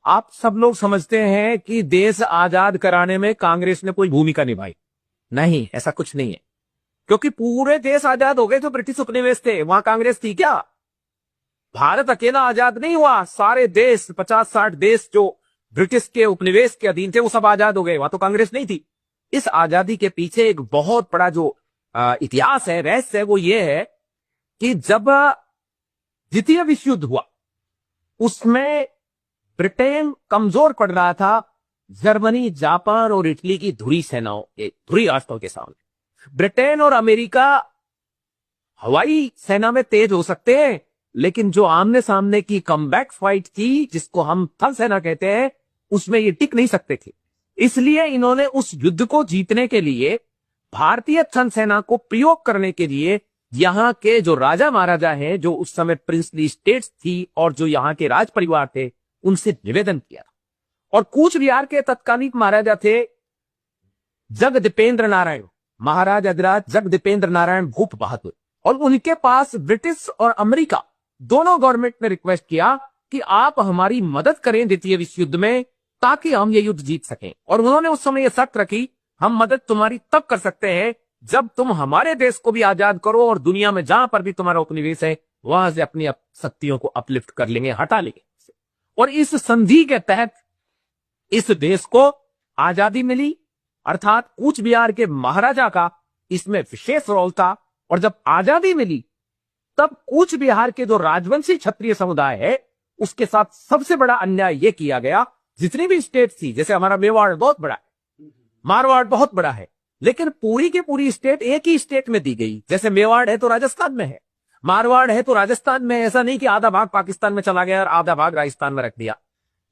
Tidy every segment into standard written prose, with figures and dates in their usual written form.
आप सब लोग समझते हैं कि देश आजाद कराने में कांग्रेस ने कोई भूमिका निभाई। नहीं, ऐसा कुछ नहीं है, क्योंकि पूरे देश आजाद हो गए तो ब्रिटिश उपनिवेश थे, वहां कांग्रेस थी क्या? भारत अकेला आजाद नहीं हुआ, सारे देश 50-60 देश जो ब्रिटिश के उपनिवेश के अधीन थे वो सब आजाद हो गए, वहां तो कांग्रेस नहीं थी। इस आजादी के पीछे एक बहुत बड़ा जो इतिहास है, रहस्य है, वो ये है कि जब द्वितीय विश्व युद्ध हुआ उसमें ब्रिटेन कमजोर पड़ रहा था जर्मनी, जापान और इटली की धुरी सेनाओं के, धुरी राष्ट्रों के सामने। ब्रिटेन और अमेरिका हवाई सेना में तेज हो सकते हैं, लेकिन जो आमने सामने की कमबैक फाइट थी, जिसको हम थल सेना कहते हैं, उसमें ये टिक नहीं सकते थे। इसलिए इन्होंने उस युद्ध को जीतने के लिए भारतीय थल सेना को प्रयोग करने के लिए यहां के जो राजा महाराजा हैं, जो उस समय प्रिंसली स्टेट्स थी और जो यहां के राज परिवार थे, उनसे निवेदन किया। और कूच बिहार के तत्कालीन महाराजा थे जगदीपेंद्र नारायण, महाराज अधिराज जगदीपेंद्र नारायण भूप बहादुर, और उनके पास ब्रिटिश और अमेरिका दोनों गवर्नमेंट ने रिक्वेस्ट किया कि आप हमारी मदद करें द्वितीय विश्व युद्ध में, ताकि हम ये युद्ध जीत सकें। और उन्होंने उस समय ये शर्त रखी, हम मदद तुम्हारी तब कर सकते हैं जब तुम हमारे देश को भी आजाद करो और दुनिया में जहां पर भी तुम्हारा उपनिवेश है वहां से अपनी शक्तियों को अपलिफ्ट कर लेंगे, हटा लेंगे। और इस संधि के तहत इस देश को आजादी मिली, अर्थात कूच बिहार के महाराजा का इसमें विशेष रोल था। और जब आजादी मिली तब कूच बिहार के जो राजवंशी क्षत्रिय समुदाय है उसके साथ सबसे बड़ा अन्याय यह किया गया, जितनी भी स्टेट थी, जैसे हमारा मेवाड़ बहुत बड़ा है, मारवाड़ बहुत बड़ा है, लेकिन पूरी की पूरी स्टेट एक ही स्टेट में दी गई। जैसे मेवाड़ है तो राजस्थान में है, मारवाड़ है तो राजस्थान में है, ऐसा नहीं कि आधा भाग पाकिस्तान में चला गया और आधा भाग राजस्थान में रख दिया।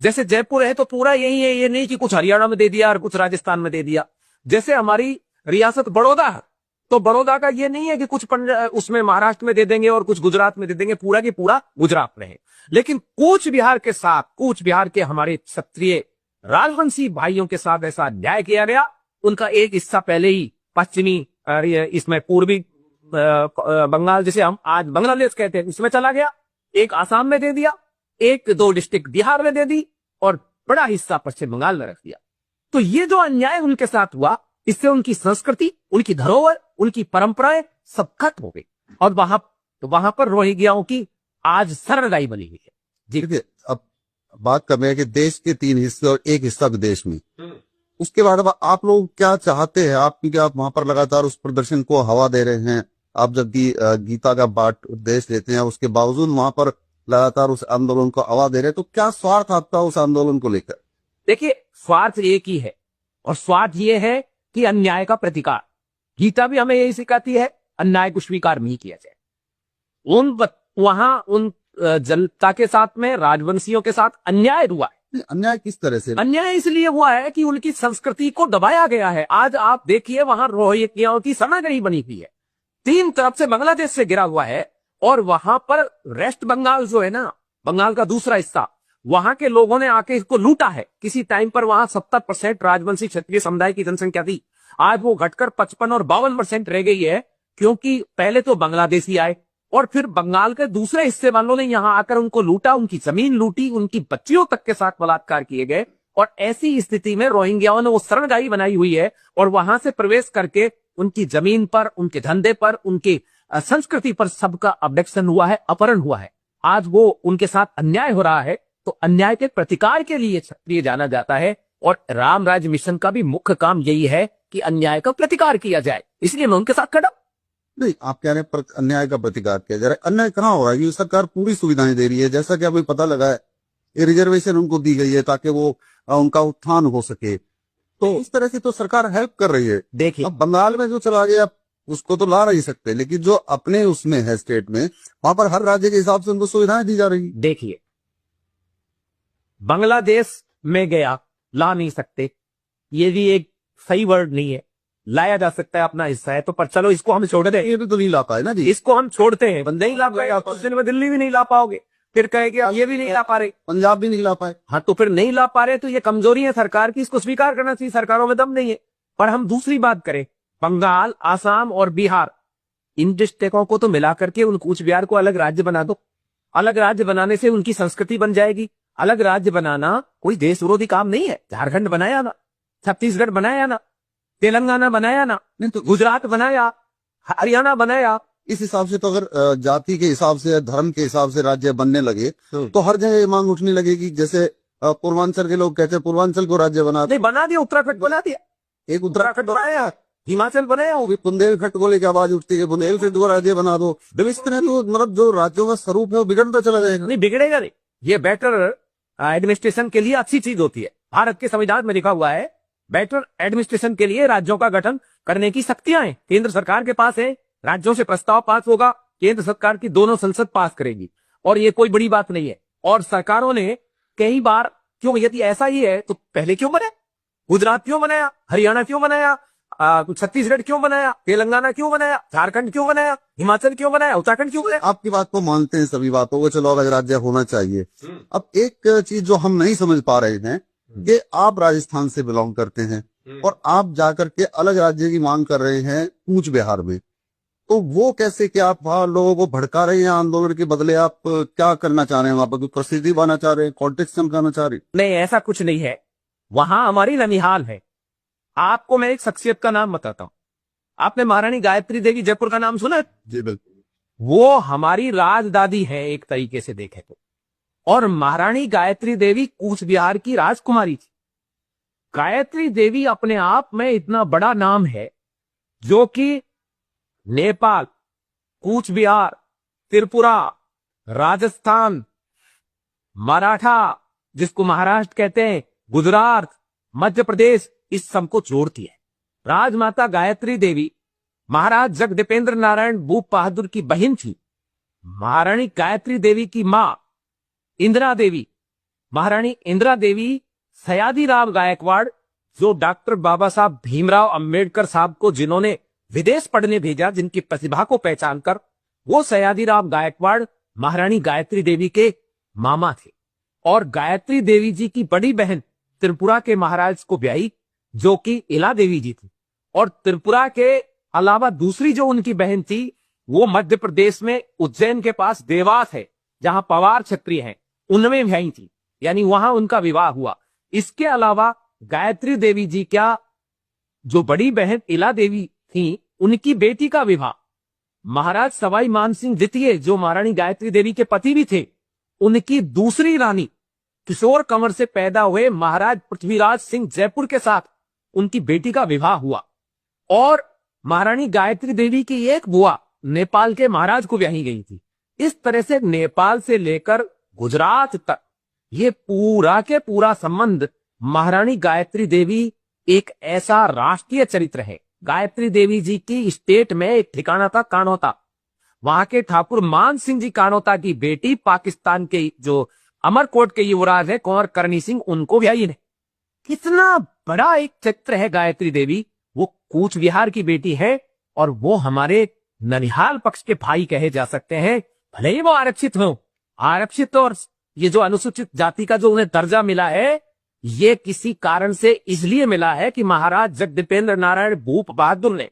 जैसे जयपुर है तो पूरा यही है, ये नहीं कि कुछ हरियाणा में दे दिया और कुछ राजस्थान में दे दिया। जैसे हमारी रियासत बड़ौदा है तो बड़ौदा का ये नहीं है कि कुछ उसमें महाराष्ट्र में दे देंगे और कुछ गुजरात में दे देंगे, पूरा की पूरा गुजरात में है। लेकिन कूच बिहार के साथ, कूच बिहार के हमारे क्षत्रिय राजवंशी भाइयों के साथ ऐसा अन्याय किया गया। उनका एक हिस्सा पहले ही पश्चिमी इसमें पूर्वी बंगाल, जिसे हम आज बांग्लादेश कहते हैं, इसमें चला गया, एक आसाम में दे दिया, एक 2 डिस्ट्रिक्ट बिहार में दे दी और बड़ा हिस्सा पश्चिम बंगाल में रख दिया। तो ये जो अन्याय उनके साथ हुआ, इससे उनकी संस्कृति, उनकी धरोहर, उनकी परंपराएं सब खत्म हो गई। और वहां पर रोहिंग्याओं की आज शरणगाही बनी हुई है। जी, अब बात कर रहे हैं कि देश के 3 हिस्से और एक हिस्सा विदेश में, उसके बाद आप लोग क्या चाहते हैं? आप क्योंकि आप वहां पर लगातार उस प्रदर्शन को हवा दे रहे हैं, आप जबकि गीता का पाठ उपदेश लेते हैं, उसके बावजूद वहां पर लगातार उस आंदोलन को हवा दे रहे हैं, तो क्या स्वार्थ आपका उस आंदोलन को लेकर? देखिए, स्वार्थ एक ही है, और स्वार्थ ये है कि अन्याय का प्रतिकार। गीता भी हमें यही सिखाती है, अन्याय को स्वीकार नहीं किया जाए। उन जनता के साथ में, राजवंशियों के साथ अन्याय हुआ है। अन्याय किस तरह से? अन्याय इसलिए हुआ है कि उनकी संस्कृति को दबाया गया है। आज आप देखिए, वहां रोहिंग्याओं की शरणागढ़ी बनी हुई है, 3 तरफ से बांग्लादेश से घिरा हुआ है, और वहां पर वेस्ट बंगाल जो है ना, बंगाल का दूसरा हिस्सा, वहां के लोगों ने आके इसको लूटा है। किसी टाइम पर वहां 70% राजवंशी क्षत्रिय समुदाय की जनसंख्या थी, आज वो घटकर 55 और 52% रह गई है, क्योंकि पहले तो बांग्लादेशी आए और फिर बंगाल के दूसरे हिस्से वालों ने यहां आकर उनको लूटा, उनकी जमीन लूटी, उनकी बच्चियों तक के साथ बलात्कार किए गए। और ऐसी स्थिति में रोहिंग्याओं ने वो शरणगाही बनाई हुई है, और वहां से प्रवेश करके उनकी जमीन पर, उनके धंधे पर, उनकी संस्कृति पर सबका अबडक्शन हुआ है, अपहरण हुआ है। आज वो उनके साथ अन्याय हो रहा है, तो अन्याय के प्रतिकार के लिए क्षत्रिय जाना जाता है। और राम राज्य मिशन का भी मुख्य काम यही है कि अन्याय का प्रतिकार किया जाए, इसलिए मैं उनके साथ खड़ा। नहीं, आप कह रहे हैं अन्याय का प्रतिकार किया जा रहा है। अन्याय कहाँ हो रहा है? ये सरकार पूरी सुविधाएं दे रही है, जैसा कि अभी पता लगा है, ये रिजर्वेशन उनको दी गई है ताकि वो उनका उत्थान हो सके। तो इस तरह से तो सरकार हेल्प कर रही है। देखिए, अब बंगाल में जो चला गया उसको तो ला नहीं सकते, लेकिन जो अपने उसमें है स्टेट में, वहां पर हर राज्य के हिसाब से उनको सुविधाएं दी जा रही। देखिए, बांग्लादेश में गया, ला नहीं सकते, ये भी एक सही वर्ड नहीं है। लाया जा सकता है, अपना हिस्सा है तो, पर चलो इसको हम छोड़ दें। ये तो नहीं ला पाए ना जी, इसको हम छोड़ते हैं, नहीं ला पाएगा, कुछ दिन में दिल्ली भी नहीं ला पाओगे, फिर कहेंगे ये भी नहीं ला पा रहे, पंजाब भी नहीं ला पाए। हाँ, तो फिर नहीं ला पा रहे तो ये कमजोरी है सरकार की, इसको स्वीकार करना चाहिए, सरकारों में दम नहीं है। पर हम दूसरी बात करें, बंगाल, आसाम और बिहार, इन डिस्ट्रिक्टों को तो मिलाकर के उन कूच बिहार को अलग राज्य बना दो। अलग राज्य बनाने से उनकी संस्कृति बन जाएगी, अलग राज्य बनाना कोई देश विरोधी काम नहीं है। झारखंड बनाया ना, छत्तीसगढ़ बनाया ना, तेलंगाना बनाया ना, नहीं तो गुजरात बनाया, हरियाणा बनाया। इस हिसाब से तो अगर जाति के हिसाब से, धर्म के हिसाब से राज्य बनने लगे तो हर जगह ये मांग उठने लगेगी। जैसे पूर्वांचल के लोग कहते हैं पूर्वांचल को राज्य बना दो। नहीं, बना दिया, उत्तराखंड बना दिया, एक उत्तराखंड उत्तराखंड बनाया, हिमाचल बनाया, वो भी बुंदेलखंड को लेकर आवाज उठती है बुंदेलखंड को राज्य बना दो। जब इस तरह तो मतलब जो राज्यों का स्वरूप है वो बिगड़ता चला जाएगा। नहीं बिगड़ेगा नहीं। ये बेटर एडमिनिस्ट्रेशन के लिए अच्छी चीज होती है। भारत के संविधान में लिखा हुआ है बेटर एडमिनिस्ट्रेशन के लिए राज्यों का गठन करने की शक्तियां हैं, केंद्र सरकार के पास है। राज्यों से प्रस्ताव पास होगा, केंद्र सरकार की दोनों संसद पास करेगी, और ये कोई बड़ी बात नहीं है। और सरकारों ने कई बार, क्यों, यदि ऐसा ही है तो पहले क्यों बनाया? गुजरात क्यों बनाया, हरियाणा क्यों बनाया, छत्तीसगढ़ क्यों बनाया, तेलंगाना क्यों बनाया, झारखंड क्यों बनाया, हिमाचल क्यों बनाया, उत्तराखंड क्यों बनाया? आपकी बात को मानते हैं, सभी बातों को, चलो अलग राज्य होना चाहिए। अब एक चीज जो हम नहीं समझ पा रहे हैं कि आप राजस्थान से बिलोंग करते हैं और आप जाकर के अलग राज्य की मांग कर रहे हैं कूच बिहार में, तो वो कैसे कि आप वहां लोगों को भड़का रहे हैं आंदोलन के बदले? आप क्या करना चाह रहे हैं? वहां पर प्रसिद्धि पाना चाह रहे हैं, कॉन्टेक्ट चमकाना चाह रहे हैं? नहीं, ऐसा कुछ नहीं है। वहां हमारी ननिहाल है। आपको मैं एक शख्सियत का नाम बताता हूं। आपने महारानी गायत्री देवी जयपुर का नाम सुना है? जी बिल्कुल। वो हमारी राजदादी है एक तरीके से देखे तो। और महारानी गायत्री देवी कूच बिहार की राजकुमारी थी। गायत्री देवी अपने आप में इतना बड़ा नाम है जो कि नेपाल, कूच बिहार, त्रिपुरा, राजस्थान, मराठा, जिसको महाराष्ट्र कहते हैं, गुजरात, मध्य प्रदेश, इस सबको जोड़ती है। राजमाता गायत्री देवी महाराज जगदीपेंद्र नारायण भूप बहादुर की बहन थी। महारानी गायत्री देवी की मां इंदिरा देवी, महारानी इंदिरा देवी सयाजीराव गायकवाड़, जो डॉक्टर बाबा साहब भीमराव अंबेडकर साहब को जिन्होंने विदेश पढ़ने भेजा, जिनकी प्रतिभा को पहचान कर, वो सयाजीराव गायकवाड़ महारानी गायत्री देवी के मामा थे। और गायत्री देवी जी की बड़ी बहन त्रिपुरा के महाराज को ब्याही, जो कि इला देवी जी थी। और त्रिपुरा के अलावा दूसरी जो उनकी बहन थी वो मध्य प्रदेश में उज्जैन के पास देवास है, जहां पवार क्षत्रिय हैं, उनमें ब्याही थी, यानी वहां उनका विवाह हुआ। इसके अलावा गायत्री देवी जी क्या जो बड़ी बहन इला देवी थी, उनकी बेटी का विवाह महाराज सवाई मानसिंह द्वितीय, जो महारानी गायत्री देवी के पति भी थे, उनकी दूसरी रानी किशोर कंवर से पैदा हुए महाराज पृथ्वीराज सिंह जयपुर के साथ उनकी बेटी का विवाह हुआ। और महारानी गायत्री देवी की एक बुआ नेपाल के महाराज को ब्याही गई थी। इस तरह से नेपाल से लेकर गुजरात तक ये पूरा के पूरा संबंध महारानी गायत्री देवी एक ऐसा राष्ट्रीय चरित्र है। गायत्री देवी जी की स्टेट में एक ठिकाना था कानोता। वहां के ठाकुर मान सिंह जी कानोता की बेटी पाकिस्तान के जो अमरकोट के युवराज है कुंवर करनी सिंह, उनको ब्याही ने। कितना बड़ा एक चरित्र है गायत्री देवी। वो कूच बिहार की बेटी है और वो हमारे ननिहाल पक्ष के भाई कहे जा सकते हैं, भले ही वो आरक्षित हो। आरक्षित और ये जो अनुसूचित जाति का जो उन्हें दर्जा मिला है, ये किसी कारण से इसलिए मिला है कि महाराज जगदीपेंद्र नारायण भूप बहादुर ने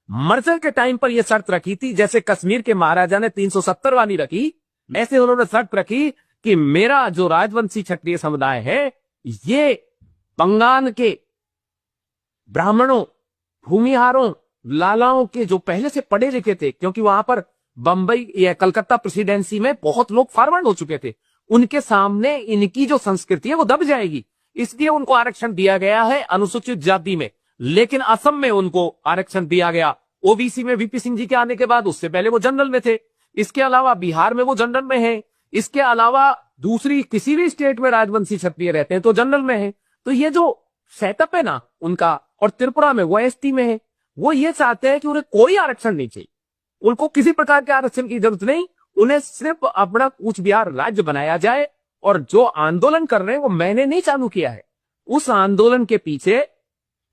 मर्जर के टाइम पर यह शर्त रखी थी। जैसे कश्मीर के महाराजा ने 370 वाली रखी, ऐसे उन्होंने शर्त रखी कि मेरा जो राजवंशी क्षत्रिय समुदाय है, ये बंगाल के ब्राह्मणों, भूमिहारों, लालाओं के जो पहले से पढ़े लिखे थे, क्योंकि वहां पर बंबई या कलकत्ता प्रेसिडेंसी में बहुत लोग फॉरवर्ड हो चुके थे, उनके सामने इनकी जो संस्कृति है वो दब जाएगी, इसलिए उनको आरक्षण दिया गया है अनुसूचित जाति में। लेकिन असम में उनको आरक्षण दिया गया। ओबीसी में वीपी सिंह जी के आने के बाद, उससे पहले वो जनरल में थे। इसके अलावा बिहार में वो जनरल में है। इसके अलावा दूसरी किसी भी स्टेट में राजवंशी क्षत्रिय रहते हैं तो जनरल में है। तो ये जो सेटअप है ना उनका, और त्रिपुरा में वो एसटी में है, वो ये चाहते हैं कि उन्हें कोई आरक्षण नहीं चाहिए, उनको किसी प्रकार के आरक्षण की जरूरत नहीं, उन्हें सिर्फ अपना कूच बिहार राज्य बनाया जाए। और जो आंदोलन कर रहे हैं वो मैंने नहीं चालू किया है। उस आंदोलन के पीछे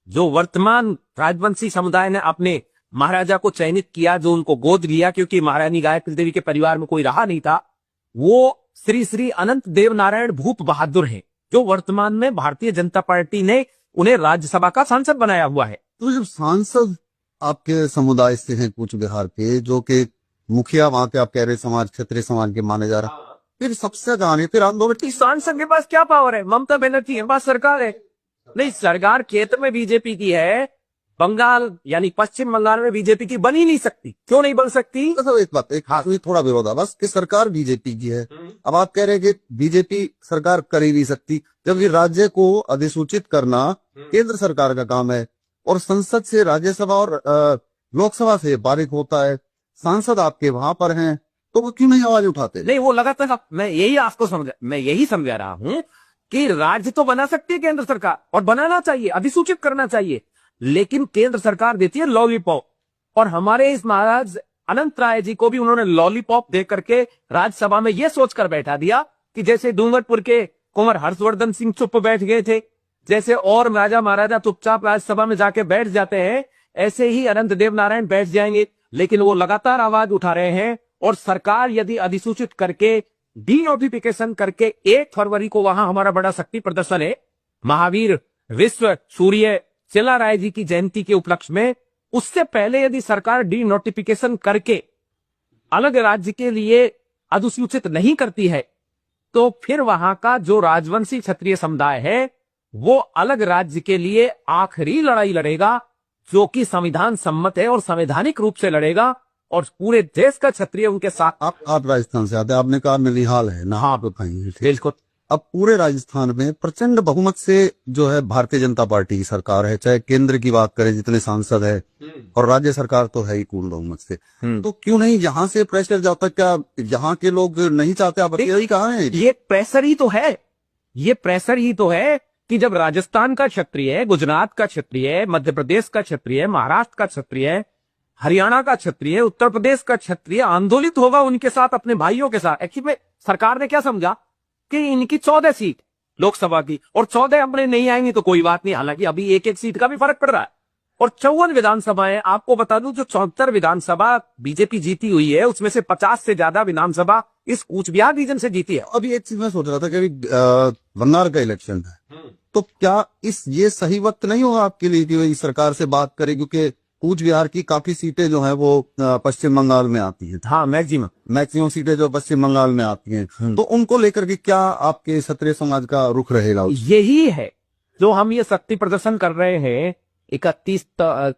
जो वर्तमान राजवंशी समुदाय ने अपने महाराजा को चयनित किया, जो उनको गोद लिया, क्योंकि महारानी गायत्री देवी के परिवार में कोई रहा नहीं था, वो श्री श्री अनंत देव नारायण भूप बहादुर हैं, जो वर्तमान में भारतीय जनता पार्टी ने उन्हें राज्यसभा का सांसद बनाया हुआ है। तो जब सांसद आपके समुदाय से हैं कूच बिहार के, जो कि मुखिया वहां के आप कह रहे समाज, क्षत्रिय समाज के माने जा रहा, फिर सबसे कहानी, फिर आंदोलन। किसान संघ के पास क्या पावर है? ममता बनर्जी के पास सरकार है। नहीं, सरकार केंद्र में बीजेपी की है, बंगाल यानी पश्चिम बंगाल में बीजेपी की बन ही नहीं सकती। क्यों नहीं बन सकती? तो एक बात, एक हाथ में थोड़ा विरोधाभास कि सरकार बीजेपी की है। अब आप कह रहे हैं कि बीजेपी सरकार कर ही नहीं सकती, जबकि राज्य को अधिसूचित करना केंद्र सरकार का काम है, और संसद से, राज्यसभा और लोकसभा से पारित होता है। सांसद आपके वहां पर हैं, तो वो क्यों नहीं आवाज उठाते? नहीं, वो लगातार मैं यही समझा रहा हूं कि राज्य तो बना सकती है केंद्र सरकार, और बनाना चाहिए, अधिसूचित करना चाहिए, लेकिन केंद्र सरकार देती है लॉलीपॉप। और हमारे इस महाराज अनंत राय जी को भी उन्होंने लॉलीपॉप दे करके राज्यसभा में यह सोचकर बैठा दिया कि जैसे डूंगरपुर के कुंवर हर्षवर्धन सिंह चुप बैठ गए थे, जैसे और राजा महाराजा चुपचाप राज्यसभा में जाके बैठ जाते हैं, ऐसे ही अनंत देव नारायण बैठ जाएंगे। लेकिन वो लगातार आवाज उठा रहे हैं, और सरकार यदि अधिसूचित करके, डी नोटिफिकेशन करके 1 फरवरी को वहां हमारा बड़ा शक्ति प्रदर्शन है, महावीर विश्व सूर्य चिल्ला राय जी की जयंती के उपलक्ष्य में, उससे पहले यदि सरकार डी नोटिफिकेशन करके अलग राज्य के लिए अधिसूचित नहीं करती है, तो फिर वहां का जो राजवंशी क्षत्रिय समुदाय है वो अलग राज्य के लिए आखिरी लड़ाई लड़ेगा, जो कि संविधान सम्मत है और संवैधानिक रूप से लड़ेगा, और पूरे देश का क्षत्रिय उनके साथ। आप राजस्थान से आते हैं, आपने कहा नलिहाल है, नहा पे कहीं। बिल्कुल। अब पूरे राजस्थान में प्रचंड बहुमत से जो है भारतीय जनता पार्टी की सरकार है, चाहे केंद्र की बात करें जितने सांसद है, और राज्य सरकार तो है ही पूर्ण बहुमत से। तो क्यों नहीं यहाँ से प्रेशर जाता? क्या यहाँ के लोग नहीं चाहते? आप यही कहा है, ये प्रेशर ही तो है, ये प्रेशर ही तो है कि जब राजस्थान का क्षत्रिय, गुजरात का क्षत्रिय, मध्य प्रदेश का क्षत्रिय, महाराष्ट्र का क्षत्रिय, हरियाणा का क्षत्रिय, उत्तर प्रदेश का क्षत्रिय आंदोलित होगा उनके साथ, अपने भाइयों के साथ। एक्चुअली में सरकार ने क्या समझा कि इनकी 14 सीट लोकसभा की, और 14 अपने नहीं आएंगी तो कोई बात नहीं, हालांकि अभी एक एक सीट का भी फर्क पड़ रहा है, और 54 विधानसभाएं। आपको बता दूं, जो 74 विधानसभा बीजेपी जीती हुई है, उसमें से 50 से ज्यादा विधानसभा इस कूच बिहार रीजन से जीती है। अभी एक चीज मैं सोच रहा था कि अभी बंगाल का इलेक्शन है, तो क्या ये सही वक्त नहीं होगा आपके लिए कि वही सरकार से बात करें? क्योंकि कूच बिहार की काफी सीटें जो हैं वो पश्चिम बंगाल में आती हैं। हाँ, मैक्सिमम सीटें जो पश्चिम बंगाल में आती हैं, तो उनको लेकर के क्या आपके क्षत्रिय समाज का रुख रहेगा? यही है जो हम ये शक्ति प्रदर्शन कर रहे हैं 31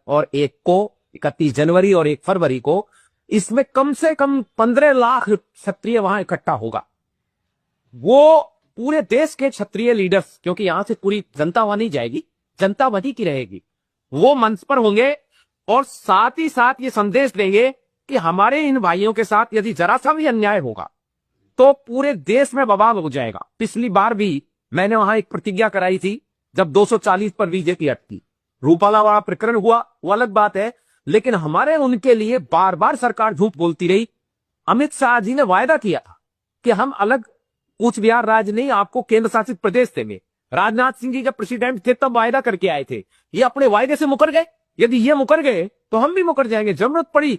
और 31 जनवरी और 1 फरवरी को। इसमें कम से कम 15 लाख क्षत्रिय वहां इकट्ठा होगा। वो पूरे देश के क्षत्रिय लीडर्स, क्योंकि यहां से पूरी जनता वहां नहीं जाएगी, जनता वहीं की रहेगी, वो मंच पर होंगे, और साथ ही साथ ये संदेश देंगे कि हमारे इन भाइयों के साथ यदि जरा सा भी अन्याय होगा तो पूरे देश में बवाल हो जाएगा। पिछली बार भी मैंने वहां एक प्रतिज्ञा कराई थी, जब 240 पर बीजेपी अटकी, रूपाला वाला प्रकरण हुआ, वो अलग बात है, लेकिन हमारे उनके लिए बार बार सरकार झूठ बोलती रही। अमित शाह जी ने वायदा किया था कि हम अलग कूच बिहार राज्य नहीं, आपको केंद्र शासित प्रदेश देंगे। राजनाथ सिंह जी जब प्रेसिडेंट थे तब वायदा करके आए थे, ये अपने वायदे से मुकर गए। यदि ये मुकर गए तो हम भी मुकर जाएंगे। जरूरत पड़ी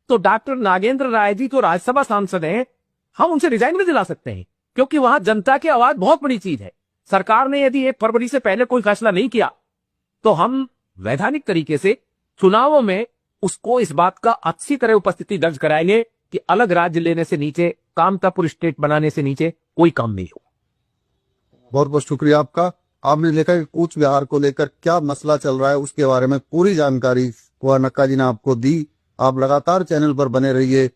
तो डॉक्टर नागेंद्र राय जी तो राज्यसभा सांसद हैं, हम उनसे रिजाइन भी दिला सकते हैं, क्योंकि वहां जनता की आवाज बहुत बड़ी चीज है। सरकार ने यदि 1 फरवरी से पहले कोई फैसला नहीं किया तो हम वैधानिक तरीके से चुनावों में उसको इस बात का अच्छी तरह उपस्थिति दर्ज कराएंगे कि अलग राज्य लेने से नीचे, कामतापुर स्टेट बनाने से नीचे कोई काम नहीं हो। बहुत बहुत शुक्रिया आपका। आपने देखा कि कूच बिहार को लेकर क्या मसला चल रहा है, उसके बारे में पूरी जानकारी कुंवर नक्का जी ने आपको दी। आप लगातार चैनल पर बने रहिए।